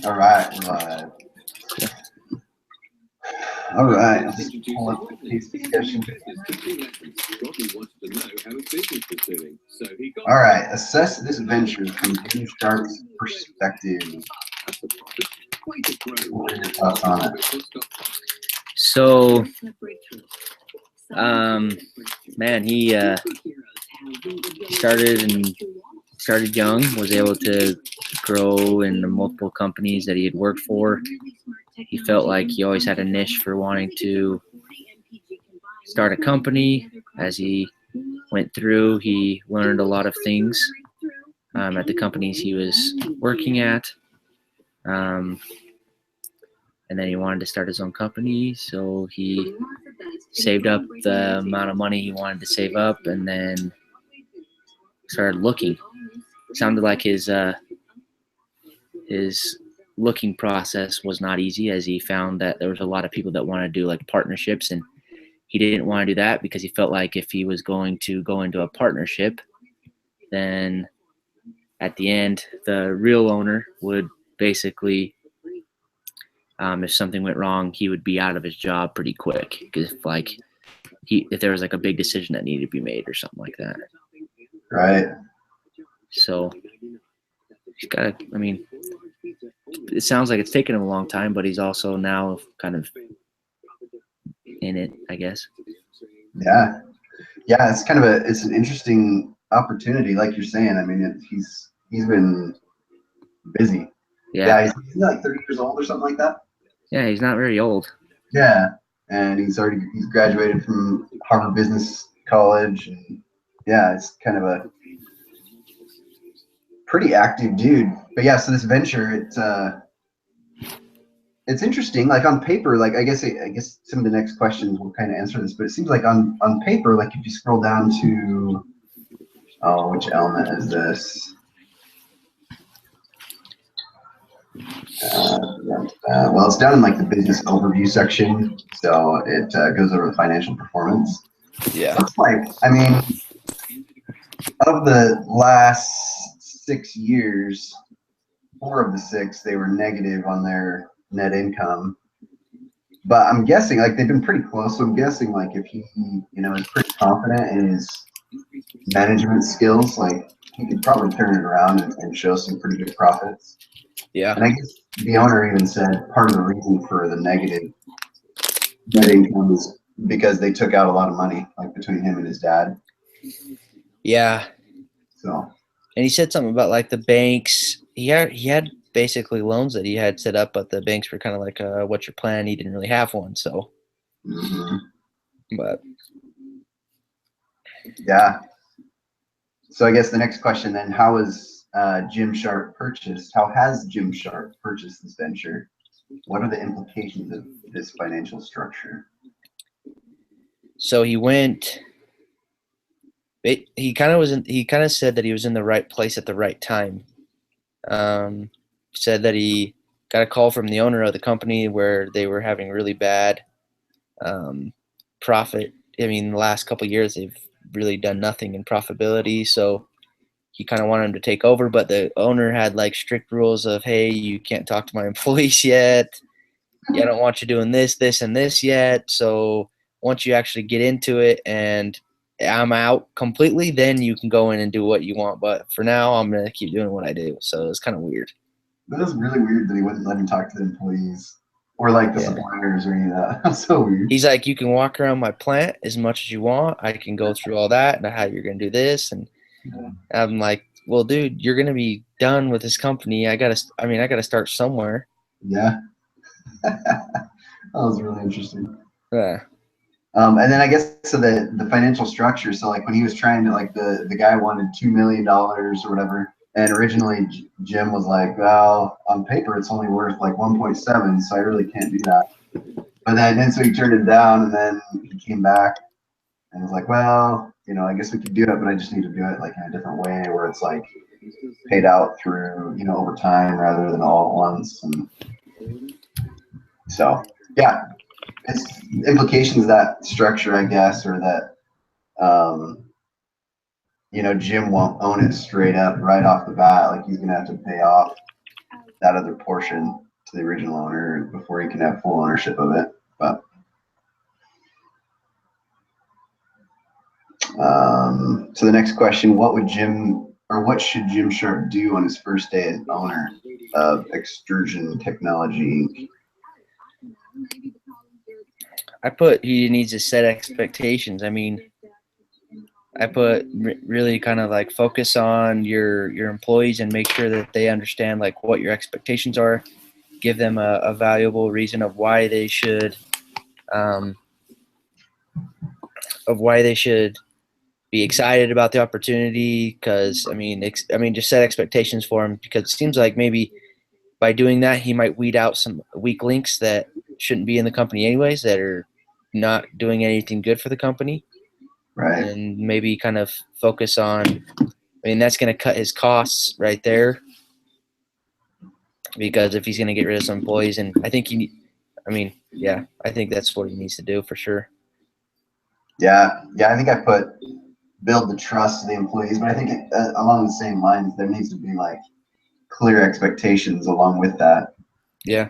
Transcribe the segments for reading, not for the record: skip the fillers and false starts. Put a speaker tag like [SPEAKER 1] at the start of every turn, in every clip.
[SPEAKER 1] All right. All right. Let's pull up the case discussion. All right. Assess this venture from Jim Sharp's perspective. What are your thoughts on it?
[SPEAKER 2] So, man, he started young, was able to grow in the multiple companies that he had worked for. He felt like he always had a niche for wanting to start a company. As he went through, he learned a lot of things at the companies he was working at. And then he wanted to start his own company, so he saved up the amount of money he wanted to save up and then started looking. It sounded like his looking process was not easy, as he found that there was a lot of people that wanted to do like partnerships, and he didn't want to do that because he felt like if he was going to go into a partnership, then at the end the real owner would basically, if something went wrong, he would be out of his job pretty quick, because if there was like a big decision that needed to be made or something like that.
[SPEAKER 1] Right.
[SPEAKER 2] So he's got to, I mean, it sounds like it's taken him a long time, but he's also now kind of in it, I guess.
[SPEAKER 1] Yeah. It's kind of it's an interesting opportunity, like you're saying. I mean, he's been busy.
[SPEAKER 2] Yeah.
[SPEAKER 1] He's like 30 years old or something like that.
[SPEAKER 2] Yeah, he's not very old.
[SPEAKER 1] Yeah, and he's graduated from Harvard Business College, and yeah, it's kind of a pretty active dude. But yeah, so this venture, it's interesting. Like on paper, like I guess some of the next questions will kind of answer this, but it seems like on paper, like if you scroll down to, which element is this? Well, it's down in like the business overview section, so it goes over the financial performance.
[SPEAKER 2] Yeah.
[SPEAKER 1] Looks like, I mean, of the last 6 years, 4 of the 6 they were negative on their net income. But I'm guessing like they've been pretty close. So I'm guessing like if he, is pretty confident in his management skills, like he could probably turn it around and show some pretty good profits.
[SPEAKER 2] Yeah.
[SPEAKER 1] And I guess the owner even said part of the reason for the negative net income is because they took out a lot of money, like between him and his dad.
[SPEAKER 2] Yeah.
[SPEAKER 1] So.
[SPEAKER 2] And he said something about like the banks. He had basically loans that he had set up, but the banks were kind of like, "What's your plan?" He didn't really have one, so.
[SPEAKER 1] Mm-hmm.
[SPEAKER 2] But.
[SPEAKER 1] Yeah. So I guess the next question then: how is Jim Sharp purchased? How has Jim Sharp purchased this venture? What are the implications of this financial structure?
[SPEAKER 2] So he went. He kind of said that he was in the right place at the right time. Said that he got a call from the owner of the company where they were having really bad profit. I mean, the last couple of years they've really done nothing in profitability, so he kind of wanted him to take over, but the owner had like strict rules of, hey, you can't talk to my employees yet. Yeah, I don't want you doing this, and this yet. So once you actually get into it and I'm out completely, then you can go in and do what you want. But for now, I'm going to keep doing what I do. So it's kind of weird.
[SPEAKER 1] That is really weird that he wouldn't let him talk to the employees or like the suppliers or any of that. That's so weird.
[SPEAKER 2] He's like, you can walk around my plant as much as you want. I can go through all that and how you're going to do this. And I'm like, well, dude, you're going to be done with this company. I got to start somewhere.
[SPEAKER 1] Yeah. That was really interesting.
[SPEAKER 2] Yeah.
[SPEAKER 1] And then I guess so the financial structure. So like when he was trying to, like the guy wanted $2 million or whatever, and originally Jim was like, well, on paper it's only worth like 1.7, so I really can't do that. But then so he turned it down, and then he came back and was like, well, I guess we could do it, but I just need to do it like in a different way where it's like paid out through over time rather than all at once. And so yeah. It's implications of that structure, I guess, or that Jim won't own it straight up right off the bat. Like he's gonna have to pay off that other portion to the original owner before he can have full ownership of it. But so the next question, what should Jim Sharp do on his first day as owner of Extrusion Technology Inc.?
[SPEAKER 2] I put he needs to set expectations. I mean, I put really kind of like focus on your employees and make sure that they understand like what your expectations are. Give them a valuable reason of why they should be excited about the opportunity. Because I mean, just set expectations for him, because it seems like maybe by doing that he might weed out some weak links that shouldn't be in the company anyways, that are not doing anything good for the company.
[SPEAKER 1] Right.
[SPEAKER 2] And maybe kind of focus on, I mean, that's going to cut his costs right there, because if he's going to get rid of some employees, and I think I think that's what he needs to do for sure.
[SPEAKER 1] Yeah, I think I put build the trust of the employees, but I think along the same lines, there needs to be like clear expectations along with that.
[SPEAKER 2] Yeah.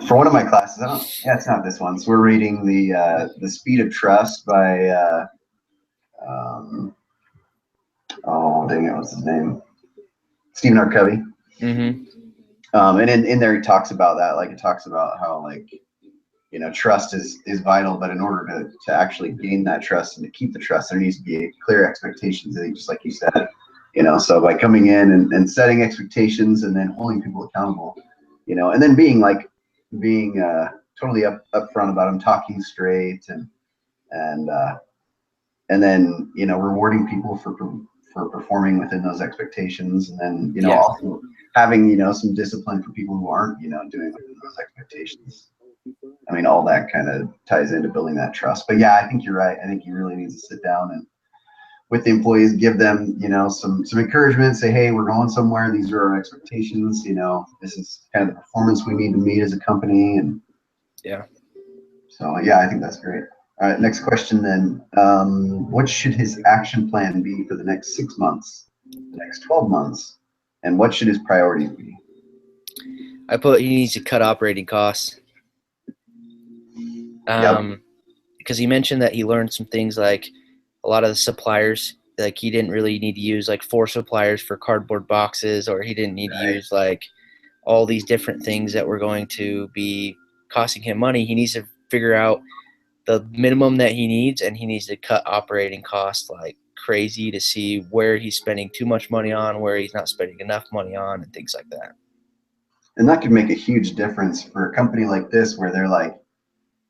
[SPEAKER 1] For one of my classes, it's not this one. So we're reading the Speed of Trust by dang it, what's his name? Stephen R. Covey.
[SPEAKER 2] Mm-hmm.
[SPEAKER 1] And in there he talks about that. Like, it talks about how, like, you know, trust is vital, but in order to actually gain that trust and to keep the trust, there needs to be clear expectations. I think, just like you said, you know, so by coming in and setting expectations and then holding people accountable, you know, and then being totally upfront about them, talking straight, and then, you know, rewarding people for performing within those expectations, and then, you know, also having, you know, some discipline for people who aren't, you know, doing within those expectations. I mean, all that kind of ties into building that trust. But yeah, I think you're right. I think he really needs to sit down and with the employees, give them, you know, some encouragement, say, hey, we're going somewhere. These are our expectations. You know, this is kind of the performance we need to meet as a company. And
[SPEAKER 2] yeah.
[SPEAKER 1] So yeah, I think that's great. All right, next question then. What should his action plan be for the next 6 months, the next 12 months, and what should his priorities be?
[SPEAKER 2] I put he needs to cut operating costs. Because he mentioned that he learned some things, like a lot of the suppliers, like he didn't really need to use like 4 suppliers for cardboard boxes, or he didn't need to use like all these different things that were going to be costing him money. He needs to figure out the minimum that he needs, and he needs to cut operating costs like crazy to see where he's spending too much money on, where he's not spending enough money on, and things like that.
[SPEAKER 1] And that could make a huge difference for a company like this, where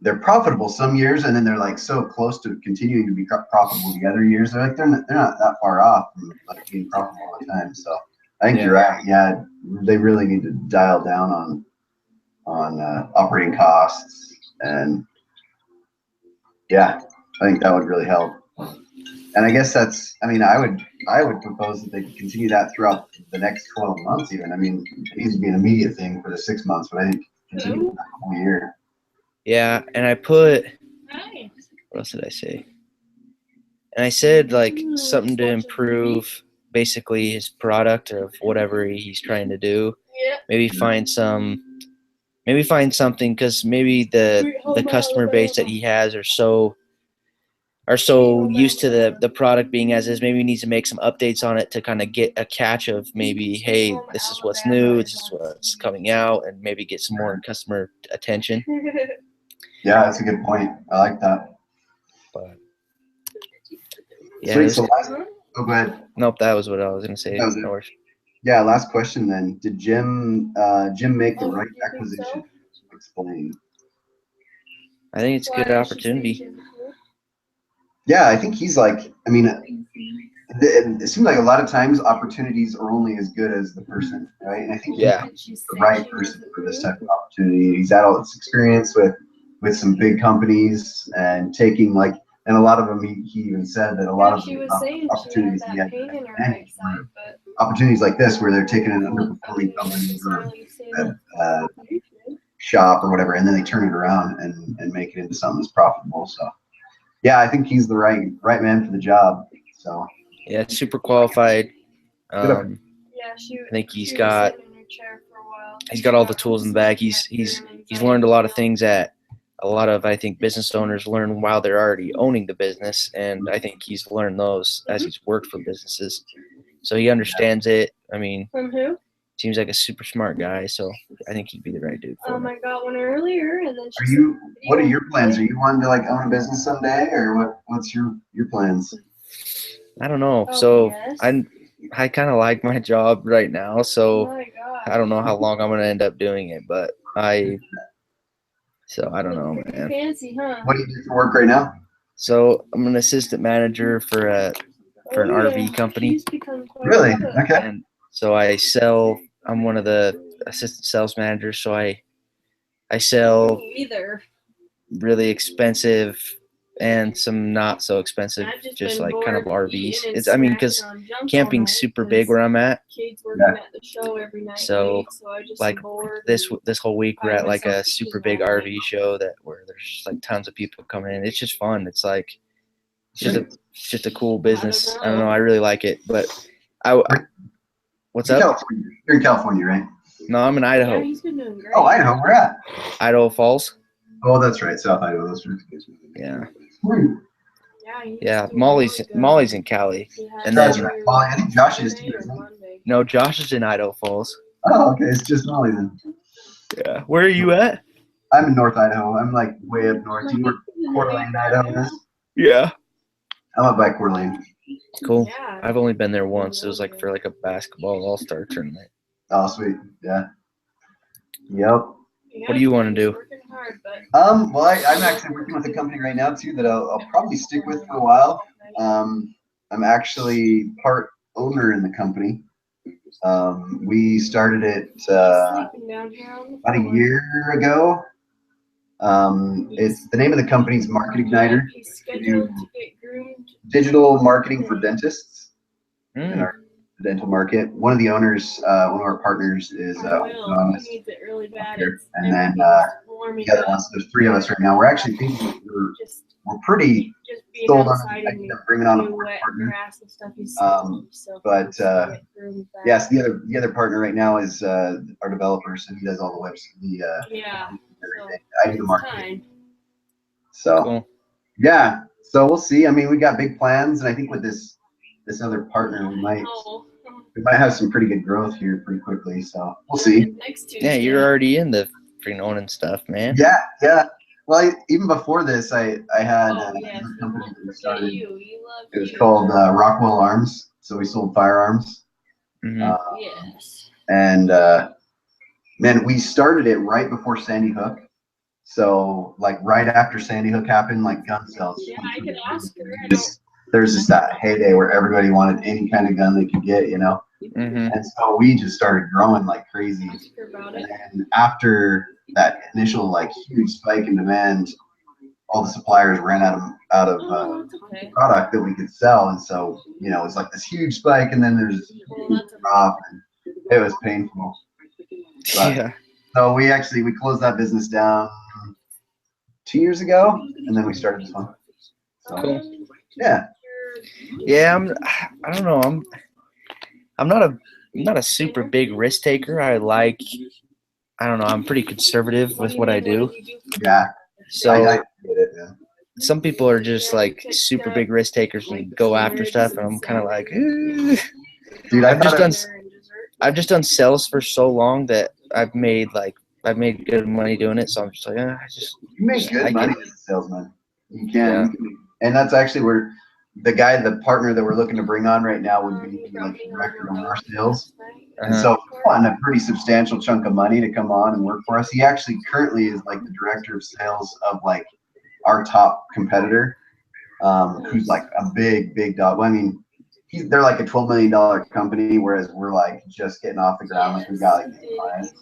[SPEAKER 1] they're profitable some years, and then they're like so close to continuing to be profitable the other years. They're not that far off from like being profitable all the time. So I think you're right. Yeah, they really need to dial down on operating costs, and yeah, I think that would really help. And I guess I would propose that they continue that throughout the next 12 months even. I mean, it needs to be an immediate thing for the 6 months, but I think continue the whole year.
[SPEAKER 2] Yeah, and I put, what else did I say? And I said like something to improve basically his product or whatever he's trying to do. Maybe find something, because maybe the customer base that he has are so used to the product being as is. Maybe he needs to make some updates on it to kind of get a catch of maybe, hey, this is what's new, this is what's coming out, and maybe get some more customer attention.
[SPEAKER 1] Yeah, that's a good point. I like that.
[SPEAKER 2] But yeah,
[SPEAKER 1] sweet. So go ahead.
[SPEAKER 2] Nope, that was what I was gonna say.
[SPEAKER 1] Yeah, last question then. Did Jim make the right acquisition? Explain.
[SPEAKER 2] I think it's a good opportunity.
[SPEAKER 1] Yeah, I think he's like, I mean, it seems like a lot of times opportunities are only as good as the person, right? And I think he's the right person for this type of opportunity. He's had all this experience with some big companies and taking like, and a lot of them, he even said that a lot of the opportunities he had opportunities like this, where they're taking an underperforming company or a shop or whatever, and then they turn it around and make it into something that's profitable. So yeah, I think he's the right man for the job. So
[SPEAKER 2] yeah, super qualified. I think he's got
[SPEAKER 3] chair for a while.
[SPEAKER 2] He's got all the tools in the bag. He's learned a lot of things that a lot of, I think, business owners learn while they're already owning the business, and I think he's learned those as he's worked for businesses. So he understands it. I mean,
[SPEAKER 3] From who?
[SPEAKER 2] seems like a super smart guy, so I think he'd be the right dude for it.
[SPEAKER 3] I got one earlier, and then
[SPEAKER 1] What are your plans? Are you wanting to like own a business someday, or what's your plans?
[SPEAKER 2] I don't know.
[SPEAKER 3] Oh,
[SPEAKER 2] So
[SPEAKER 3] yes.
[SPEAKER 2] I kind of like my job right now,
[SPEAKER 3] Oh
[SPEAKER 2] so
[SPEAKER 3] my God.
[SPEAKER 2] I don't know how long I'm gonna end up doing it, but I don't know,
[SPEAKER 3] Pretty
[SPEAKER 2] man.
[SPEAKER 3] fancy, huh?
[SPEAKER 1] What do you do for work right now?
[SPEAKER 2] So I'm an assistant manager for an RV company.
[SPEAKER 3] She's become quite
[SPEAKER 1] Really?
[SPEAKER 3] a cook.
[SPEAKER 1] Okay.
[SPEAKER 2] And so I'm one of the assistant sales managers, so I sell
[SPEAKER 3] Either.
[SPEAKER 2] really expensive and some not so expensive,
[SPEAKER 3] I've just
[SPEAKER 2] just
[SPEAKER 3] been
[SPEAKER 2] like kind of
[SPEAKER 3] bored
[SPEAKER 2] RVs.
[SPEAKER 3] eating and
[SPEAKER 2] It's, I mean,
[SPEAKER 3] snacking
[SPEAKER 2] because
[SPEAKER 3] on junk all
[SPEAKER 2] camping's
[SPEAKER 3] night
[SPEAKER 2] super
[SPEAKER 3] 'cause
[SPEAKER 2] big where I'm at.
[SPEAKER 3] Kids working at the show every night.
[SPEAKER 2] So,
[SPEAKER 3] late, so I just
[SPEAKER 2] like,
[SPEAKER 3] am bored.
[SPEAKER 2] This whole week we're
[SPEAKER 3] find
[SPEAKER 2] at like a
[SPEAKER 3] myself
[SPEAKER 2] super
[SPEAKER 3] eating
[SPEAKER 2] big
[SPEAKER 3] all
[SPEAKER 2] RV
[SPEAKER 3] night.
[SPEAKER 2] show where there's just like tons of people coming in. It's just fun. It's like it's just a cool business. I don't know. I really like it, but what's
[SPEAKER 1] You're
[SPEAKER 2] up?
[SPEAKER 1] California. You're in California, right?
[SPEAKER 2] No, I'm in
[SPEAKER 3] Yeah,
[SPEAKER 2] Idaho.
[SPEAKER 3] he's been doing great.
[SPEAKER 1] Oh, Idaho. Where at?
[SPEAKER 2] Idaho Falls.
[SPEAKER 1] Oh, that's right. South Idaho. That's right.
[SPEAKER 2] Yeah.
[SPEAKER 3] He's
[SPEAKER 2] Yeah,
[SPEAKER 3] doing
[SPEAKER 2] Molly's
[SPEAKER 3] really good.
[SPEAKER 2] Molly's in Cali.
[SPEAKER 3] He had
[SPEAKER 2] And
[SPEAKER 1] That's
[SPEAKER 2] then
[SPEAKER 1] right. Molly, I think Josh is too,
[SPEAKER 3] Sunday or
[SPEAKER 1] isn't he?
[SPEAKER 3] Monday.
[SPEAKER 2] no, Josh is in Idaho Falls.
[SPEAKER 1] Oh, okay. It's just Molly then.
[SPEAKER 2] Yeah. Where are you at?
[SPEAKER 1] I'm in North Idaho. I'm like way up north. Do you know where Coeur d'Alene, Idaho is?
[SPEAKER 2] Yeah.
[SPEAKER 1] I'm up by Coeur d'Alene.
[SPEAKER 2] Cool.
[SPEAKER 3] Yeah.
[SPEAKER 2] I've only been there once. It was like for like a basketball all-star tournament.
[SPEAKER 1] Oh, sweet. Yeah. Yep.
[SPEAKER 3] Yeah,
[SPEAKER 2] What do you wanna
[SPEAKER 3] he's
[SPEAKER 2] do?
[SPEAKER 3] working hard, but
[SPEAKER 1] Well, I'm actually working with a company right now too that I'll probably stick with for a while. I'm actually part owner in the company. We started it
[SPEAKER 3] sleeping down here on the
[SPEAKER 1] about a
[SPEAKER 3] floor.
[SPEAKER 1] year ago. It's the name of the company's Market Igniter.
[SPEAKER 3] He's
[SPEAKER 1] We
[SPEAKER 3] scheduled
[SPEAKER 1] do
[SPEAKER 3] to get groomed.
[SPEAKER 1] digital marketing for dentists in
[SPEAKER 2] Mm.
[SPEAKER 1] our dental market. One of the owners, one of our partners is
[SPEAKER 3] I will. He
[SPEAKER 1] August
[SPEAKER 3] needs it really bad.
[SPEAKER 1] here.
[SPEAKER 3] It's
[SPEAKER 1] And then
[SPEAKER 3] everything's warming
[SPEAKER 1] the other
[SPEAKER 3] up.
[SPEAKER 1] ones, there's three of us right now. We're actually thinking
[SPEAKER 3] Just
[SPEAKER 1] we're pretty
[SPEAKER 3] being
[SPEAKER 1] sold on
[SPEAKER 3] outside
[SPEAKER 1] the
[SPEAKER 3] and
[SPEAKER 1] idea of bringing on a
[SPEAKER 3] new
[SPEAKER 1] fourth
[SPEAKER 3] wet
[SPEAKER 1] partner.
[SPEAKER 3] grass and stuff. He's so
[SPEAKER 1] but,
[SPEAKER 3] close to get groomed back.
[SPEAKER 1] Yes, the other partner right now is our developer, so he does all the webs,
[SPEAKER 3] Yeah.
[SPEAKER 1] everything. I do the marketing.
[SPEAKER 3] Time.
[SPEAKER 1] So
[SPEAKER 2] Cool.
[SPEAKER 1] yeah, so we'll see. I mean, we got big plans, and I think with this other partner, we might have some pretty good growth here pretty quickly. So we'll see.
[SPEAKER 3] Next Tuesday.
[SPEAKER 2] Yeah, you're already in the freaking owning stuff, man.
[SPEAKER 1] Yeah. Well, even before this, I had
[SPEAKER 3] Oh, yes.
[SPEAKER 1] another
[SPEAKER 3] We
[SPEAKER 1] company
[SPEAKER 3] won't
[SPEAKER 1] that we
[SPEAKER 3] forget
[SPEAKER 1] started.
[SPEAKER 3] you. You love
[SPEAKER 1] It was
[SPEAKER 3] you.
[SPEAKER 1] called Rockwell Arms. So we sold firearms.
[SPEAKER 2] Mhm.
[SPEAKER 3] Yes.
[SPEAKER 1] And man, we started it right before Sandy Hook. So like right after Sandy Hook happened, like gun sales.
[SPEAKER 3] Yeah, I could ask her.
[SPEAKER 1] There's just that heyday where everybody wanted any kind of gun they could get, you know.
[SPEAKER 2] Mhm.
[SPEAKER 1] And so we just started growing like crazy.
[SPEAKER 3] Ask her about it.
[SPEAKER 1] And after that initial like huge spike in demand, all the suppliers ran out of
[SPEAKER 3] Oh, that's okay.
[SPEAKER 1] product that we could sell, and so it's like this huge spike, and then there's this
[SPEAKER 3] Well,
[SPEAKER 1] huge
[SPEAKER 3] that's okay.
[SPEAKER 1] drop, and it was painful. But-
[SPEAKER 2] Yeah.
[SPEAKER 1] So we closed that business down 2 years ago, and then we started this one. So
[SPEAKER 2] Cool.
[SPEAKER 1] yeah,
[SPEAKER 2] Yeah, I don't know. I'm not a super big risk taker. I don't know. I'm pretty conservative with what I do.
[SPEAKER 1] yeah.
[SPEAKER 2] So
[SPEAKER 1] I get it. Yeah.
[SPEAKER 2] some people are just like super big risk takers and go after stuff, and I'm kind of like, eh.
[SPEAKER 1] Dude,
[SPEAKER 2] I've just done sales for so long that I've made good money doing it. So I'm just like,
[SPEAKER 1] You make good
[SPEAKER 2] like
[SPEAKER 1] money
[SPEAKER 2] it.
[SPEAKER 1] as a salesman. You can. And that's actually where the partner that we're looking to bring on right now would be like director of our sales. And
[SPEAKER 2] Uh-huh.
[SPEAKER 1] so we want a pretty substantial chunk of money to come on and work for us. He actually currently is like the director of sales of like our top competitor, who's like a big dog. Well, I mean, they're like a $12 million company, whereas we're like just getting off the ground. Like we got like 8 clients.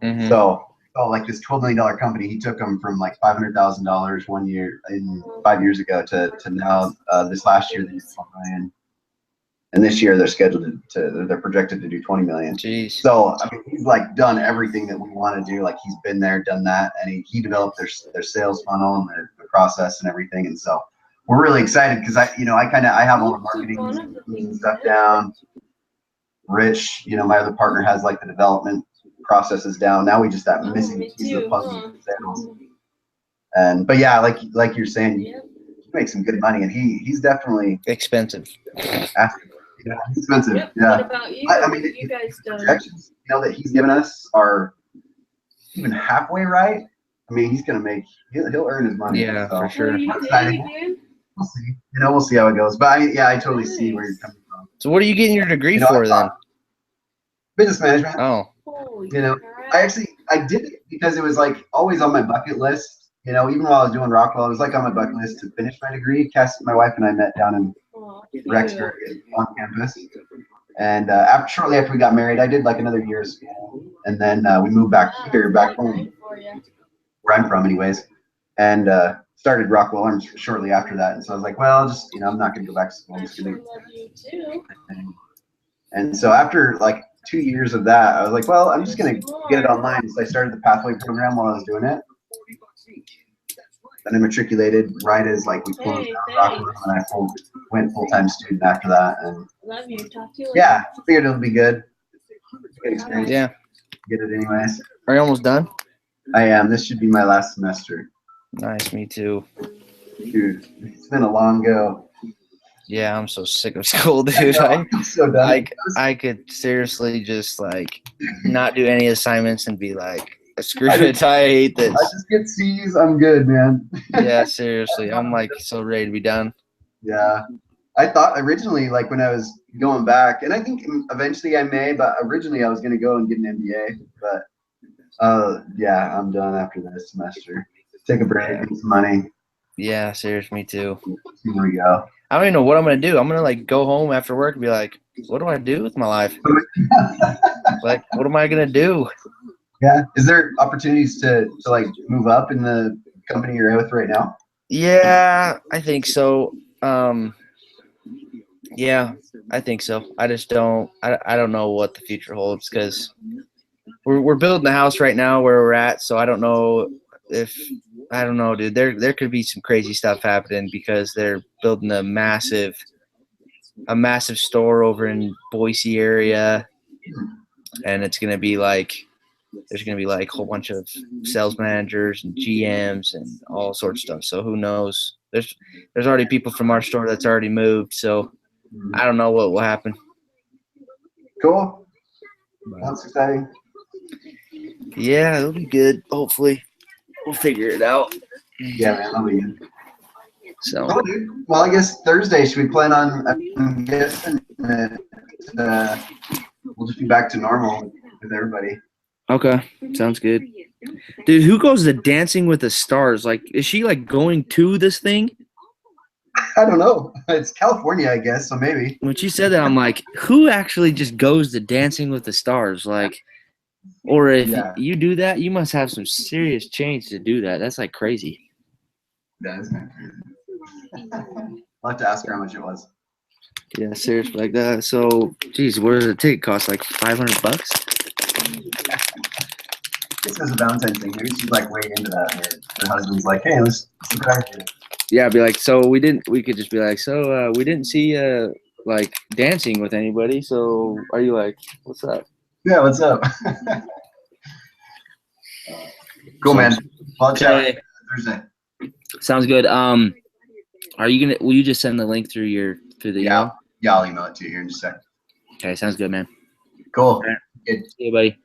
[SPEAKER 2] Mhm.
[SPEAKER 1] So like this $12 million company, he took them from like $500,000 1 year 5 years ago to now this last year they did 12 million, and this year they're scheduled they're projected to do 20 million.
[SPEAKER 2] Jeez.
[SPEAKER 1] So I mean, he's like done everything that we want to do. Like he's been there, done that, and he developed their sales funnel and their process and everything. And so we're really excited because I have all the marketing and stuff down. Rich, my other partner has like the development processes down. Now we just that
[SPEAKER 3] Oh,
[SPEAKER 1] missing
[SPEAKER 3] me
[SPEAKER 1] piece of the
[SPEAKER 3] too,
[SPEAKER 1] puzzle.
[SPEAKER 3] huh?
[SPEAKER 1] Sales. But yeah, like you're saying,
[SPEAKER 3] Yep.
[SPEAKER 1] he makes some good money, and he's definitely
[SPEAKER 2] Expensive.
[SPEAKER 1] asking. He's expensive.
[SPEAKER 3] Yep.
[SPEAKER 1] Yeah.
[SPEAKER 3] What about you?
[SPEAKER 1] I mean,
[SPEAKER 3] What you guys done?
[SPEAKER 1] projections, that he's given us are even halfway right. I mean, he's gonna he'll earn his money.
[SPEAKER 2] Yeah,
[SPEAKER 1] so.
[SPEAKER 2] for sure.
[SPEAKER 3] What are you
[SPEAKER 1] Exciting.
[SPEAKER 3] doing again?
[SPEAKER 1] We'll see. We'll see how it goes. But I totally see where you're
[SPEAKER 3] Nice.
[SPEAKER 1] coming from.
[SPEAKER 2] So what are you getting your degree
[SPEAKER 1] I
[SPEAKER 2] for then?
[SPEAKER 1] thought business management.
[SPEAKER 2] Oh,
[SPEAKER 3] Holy
[SPEAKER 1] I did it because it was like always on my bucket list. Even while I was doing Rockwell, it was like on my bucket list to finish my degree. My wife and I met down in Rexburg on campus. And shortly after we got married, I did like another year of school, and then we moved back here, back home, where I'm from, anyways, and started Rockwell Arms shortly after that. And so I was like, well, just I'm not going to go back to school. I'm just going to.
[SPEAKER 3] Love you too.
[SPEAKER 1] And so after like 2 years of that, I was like, well, I'm just going to get it online. So I started the Pathway program while I was doing it. Then I matriculated right as like we closed
[SPEAKER 3] Hey,
[SPEAKER 1] down Rockwell, and I went full-time student after that. And
[SPEAKER 3] Love you. Talk to you later.
[SPEAKER 1] yeah, figured it'll be good. Good experience.
[SPEAKER 2] yeah.
[SPEAKER 1] Get it anyways.
[SPEAKER 2] Are you almost done?
[SPEAKER 1] I am. This should be my last semester.
[SPEAKER 2] Nice, me too.
[SPEAKER 1] Dude, it's been a long go.
[SPEAKER 2] Yeah, I'm so sick of school, dude. I'm
[SPEAKER 1] so done.
[SPEAKER 2] I could seriously just like not do any assignments and be like, screw
[SPEAKER 1] I
[SPEAKER 2] it, I hate this.
[SPEAKER 1] I just get C's. I'm good, man.
[SPEAKER 2] Yeah, seriously. I'm like so ready to be done.
[SPEAKER 1] Yeah. I thought originally, like when I was going back, and I think eventually I may, but originally I was going to go and get an MBA. But yeah, I'm done after this semester. Take a break,
[SPEAKER 2] Yeah.
[SPEAKER 1] get some money.
[SPEAKER 2] Yeah, seriously, me too.
[SPEAKER 1] Here we go.
[SPEAKER 2] I don't even know what I'm gonna do. I'm gonna like go home after work and be like, what do I do with my life? Like, what am I gonna do?
[SPEAKER 1] Yeah. Is there opportunities to like move up in the company you're with right now?
[SPEAKER 2] Yeah, I think so. Yeah, I think so. I just don't. I don't know what the future holds because we're building the house right now where we're at. So I don't know if I don't know, dude. There could be some crazy stuff happening because they're building a massive store over in Boise area, and it's gonna be like there's gonna be like a whole bunch of sales managers and GMs and all sorts of stuff. So who knows? There's already people from our store that's already moved. So I don't know what will happen.
[SPEAKER 1] Cool. That's exciting.
[SPEAKER 2] Yeah, it'll be good. Hopefully, we'll figure it out.
[SPEAKER 1] Yeah, man, that'll be good.
[SPEAKER 2] So
[SPEAKER 1] Oh, dude. Well, I guess Thursday, should we plan on, I'm guessing that we'll just be back to normal with everybody.
[SPEAKER 2] okay, sounds good. Dude, who goes to Dancing with the Stars? Like, is she like going to this thing?
[SPEAKER 1] I don't know. It's California, I guess, so maybe.
[SPEAKER 2] When she said that, I'm like, who actually just goes to Dancing with the Stars? Like, or if
[SPEAKER 1] Yeah.
[SPEAKER 2] you do that, you must have some serious change to do that. That's like crazy.
[SPEAKER 1] That is kind of crazy. I'll have to ask her how much it was.
[SPEAKER 2] Yeah, seriously, like that. So, geez, what does a ticket cost? Like $500?
[SPEAKER 1] This is a Valentine's thing. Maybe she's like way into that. Her husband's like, hey, let's see what I do.
[SPEAKER 2] Yeah, I'd be like, so we could just be like, so we didn't see like dancing with anybody. So are you like, what's up?
[SPEAKER 1] Yeah, what's up? Cool, man. Well, chat
[SPEAKER 2] Okay.
[SPEAKER 1] Thursday.
[SPEAKER 2] Sounds good. Will you just send the link through the email?
[SPEAKER 1] Yeah, I'll email it to you here in just a second.
[SPEAKER 2] Okay, sounds good, man.
[SPEAKER 1] Cool.
[SPEAKER 2] See you, buddy.